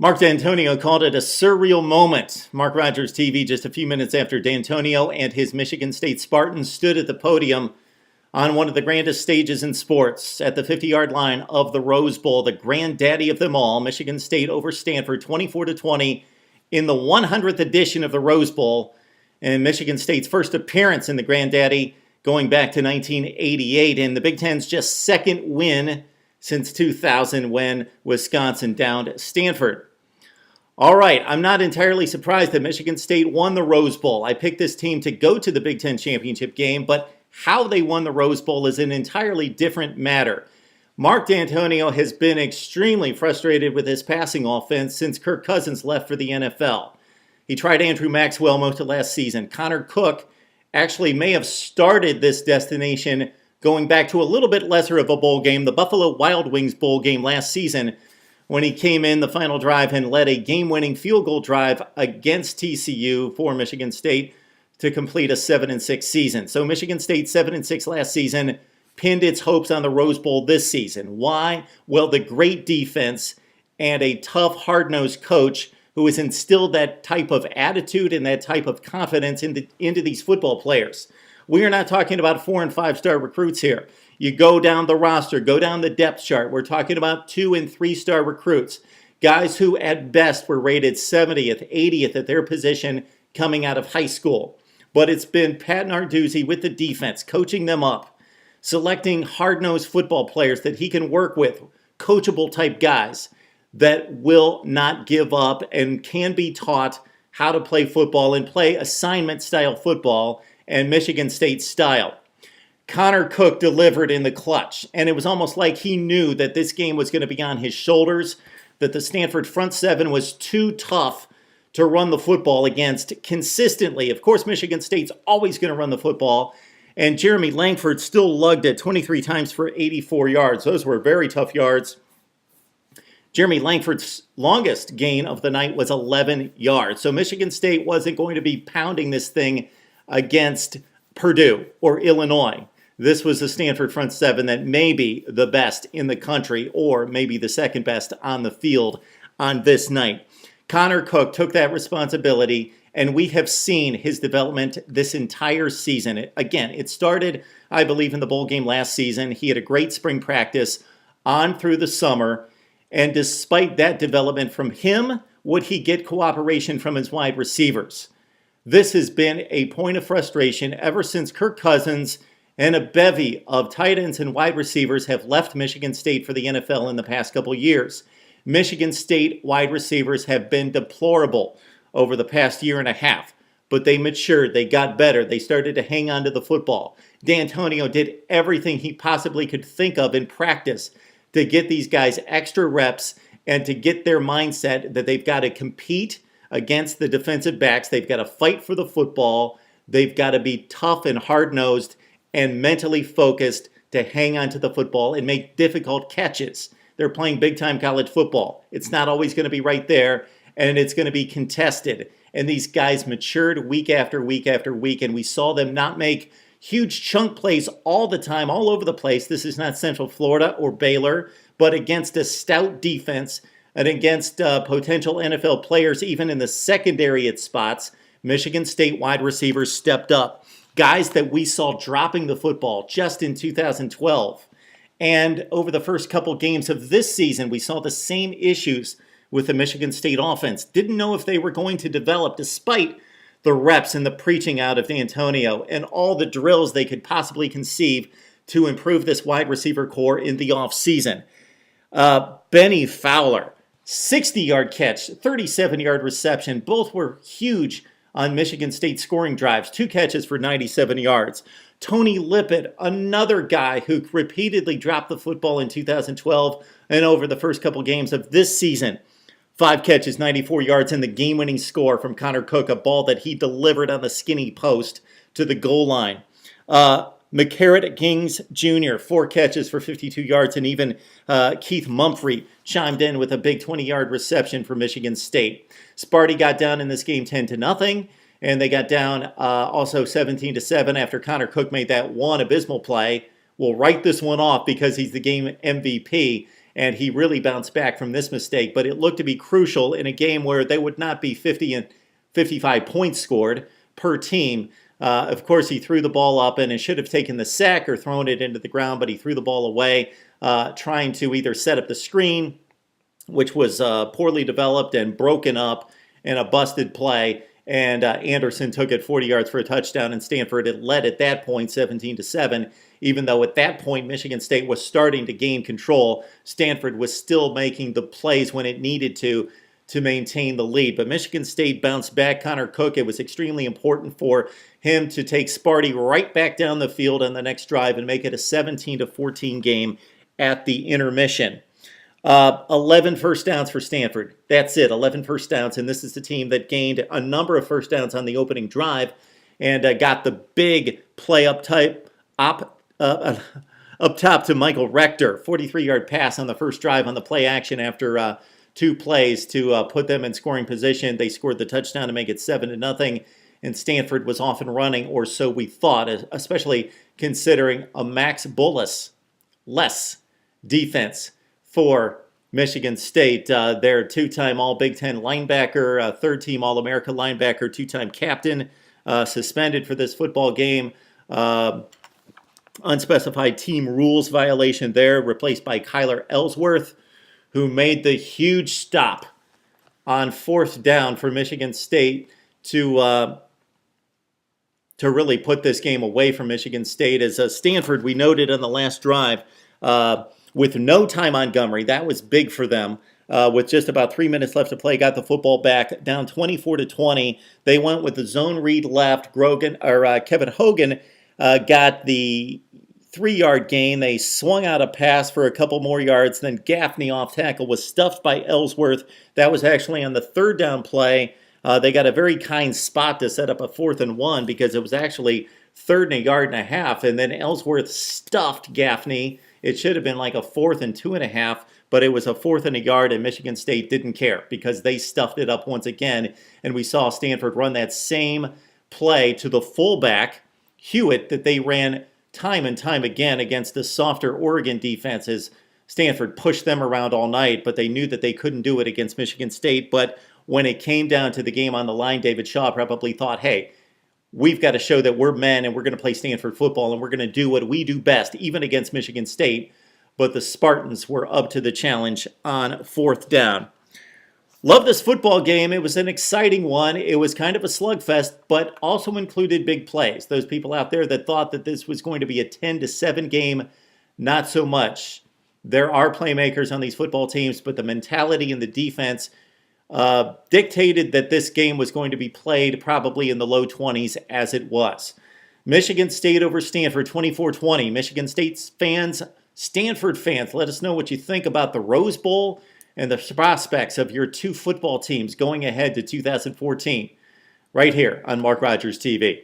Mark Dantonio called it a surreal moment. MarkRogersTV just a few minutes after Dantonio and his Michigan State Spartans stood at the podium on one of the grandest stages in sports at the 50-yard line of the Rose Bowl, the granddaddy of them all, Michigan State over Stanford 24-20 in the 100th edition of the Rose Bowl, and Michigan State's first appearance in the granddaddy going back to 1988, and the Big Ten's just second win since 2000 when Wisconsin downed Stanford. All right, I'm not entirely surprised that Michigan State won the Rose Bowl. I picked this team to go to the Big Ten championship game, but how they won the Rose Bowl is an entirely different matter. Mark Dantonio has been extremely frustrated with his passing offense since Kirk Cousins left for the NFL. He tried Andrew Maxwell most of last season. Connor Cook actually may have started this destination going back to a little bit lesser of a bowl game, the Buffalo Wild Wings bowl game last season, when he came in the final drive and led a game-winning field goal drive against TCU for Michigan State to complete a 7-6 season. So Michigan State 7-6 last season pinned its hopes on the Rose Bowl this season. Why? Well, the great defense and a tough, hard-nosed coach who has instilled that type of attitude and that type of confidence into these football players. We are not talking about 4- and 5-star recruits here. You go down the roster, go down the depth chart. We're talking about 2- and 3-star recruits, guys who at best were rated 70th, 80th at their position coming out of high school. But it's been Pat Narduzzi with the defense, coaching them up, selecting hard-nosed football players that he can work with, coachable type guys that will not give up and can be taught how to play football and play assignment-style football and Michigan State style. Connor Cook delivered in the clutch, and it was almost like he knew that this game was going to be on his shoulders, that the Stanford front seven was too tough to run the football against consistently. Of course, Michigan State's always going to run the football, and Jeremy Langford still lugged it 23 times for 84 yards. Those were very tough yards. Jeremy Langford's longest gain of the night was 11 yards. So Michigan State wasn't going to be pounding this thing against Purdue or Illinois. This was the Stanford front seven that may be the best in the country or maybe the second best on the field on this night. Connor Cook took that responsibility, and we have seen his development this entire season. Again, it started, I believe, in the bowl game last season. He had a great spring practice on through the summer, and despite that development from him, would he get cooperation from his wide receivers? This has been a point of frustration ever since Kirk Cousins and a bevy of tight ends and wide receivers have left Michigan State for the NFL in the past couple years. Michigan State wide receivers have been deplorable over the past year and a half, but they matured, they got better, they started to hang on to the football. Dantonio did everything he possibly could think of in practice to get these guys extra reps and to get their mindset that they've got to compete against the defensive backs. They've got to fight for the football. They've got to be tough and hard-nosed and mentally focused to hang on to the football and make difficult catches. They're playing big-time college football. It's not always going to be right there, and it's going to be contested. And these guys matured week after week after week, and we saw them not make huge chunk plays all the time, all over the place. This is not Central Florida or Baylor, but against a stout defense and against potential NFL players, even in the secondary at spots, Michigan State wide receivers stepped up. Guys that we saw dropping the football just in 2012. And over the first couple games of this season, we saw the same issues with the Michigan State offense. Didn't know if they were going to develop despite the reps and the preaching out of Dantonio and all the drills they could possibly conceive to improve this wide receiver core in the offseason. Benny Fowler, 60-yard catch, 37-yard reception. Both were huge on Michigan State scoring drives. 2 catches for 97 yards. Tony Lippett, another guy who repeatedly dropped the football in 2012 and over the first couple games of this season. 5 catches, 94 yards, and the game-winning score from Connor Cook, a ball that he delivered on the skinny post to the goal line. McCarrett Kings Jr., 4 catches for 52 yards, and even Keith Mumphrey chimed in with a big 20-yard reception for Michigan State. Sparty got down in this game 10-0, and they got down also 17-7 after Connor Cook made that one abysmal play. We'll write this one off because he's the game MVP, and he really bounced back from this mistake. But it looked to be crucial in a game where they would not be 50 and 55 points scored per team. Of course, he threw the ball up, and it should have taken the sack or thrown it into the ground, but he threw the ball away, trying to either set up the screen, which was poorly developed and broken up in a busted play. And Anderson took it 40 yards for a touchdown, and Stanford had led at that point 17-7. Even though at that point Michigan State was starting to gain control, Stanford was still making the plays when it needed to maintain the lead. But Michigan State bounced back. Connor Cook, it was extremely important for him to take Sparty right back down the field on the next drive and make it a 17-14 game at the intermission. 11 first downs for Stanford. That's it, 11 first downs. And this is the team that gained a number of first downs on the opening drive and got the big play up top to Michael Rector. 43-yard pass on the first drive on the play action after 2 plays to put them in scoring position. They scored the touchdown to make it 7-0. And Stanford was off and running, or so we thought, especially considering a Max Bullis-less defense for Michigan State. Their 2-time All-Big Ten linebacker, 3rd-team All-America linebacker, 2-time captain, suspended for this football game. Unspecified team rules violation there, replaced by Kyler Ellsworth, who made the huge stop on 4th down for Michigan State to really put this game away from Michigan State. As Stanford, we noted on the last drive, with no Ty Montgomery, that was big for them. With just about 3 minutes left to play, got the football back, down 24-20. They went with the zone read left. Kevin Hogan got the 3-yard gain. They swung out a pass for a couple more yards. Then Gaffney off tackle was stuffed by Ellsworth. That was actually on the 3rd down play. They got a very kind spot to set up a 4th and 1 because it was actually 3rd and a yard and a half. And then Ellsworth stuffed Gaffney. It should have been like a 4th and 2.5, but it was a 4th and a yard, and Michigan State didn't care because they stuffed it up once again. And we saw Stanford run that same play to the fullback, Hewitt, that they ran time and time again against the softer Oregon defenses. Stanford pushed them around all night, but they knew that they couldn't do it against Michigan State. But when it came down to the game on the line, David Shaw probably thought, hey, we've got to show that we're men and we're going to play Stanford football and we're going to do what we do best, even against Michigan State. But the Spartans were up to the challenge on 4th down. Love this football game. It was an exciting one. It was kind of a slugfest, but also included big plays. Those people out there that thought that this was going to be a 10-7 game, not so much. There are playmakers on these football teams, but the mentality and the defense dictated that this game was going to be played probably in the low 20s as it was. Michigan State over Stanford, 24-20. Michigan State fans, Stanford fans, let us know what you think about the Rose Bowl and the prospects of your 2 football teams going ahead to 2014 right here on Mark Rogers TV.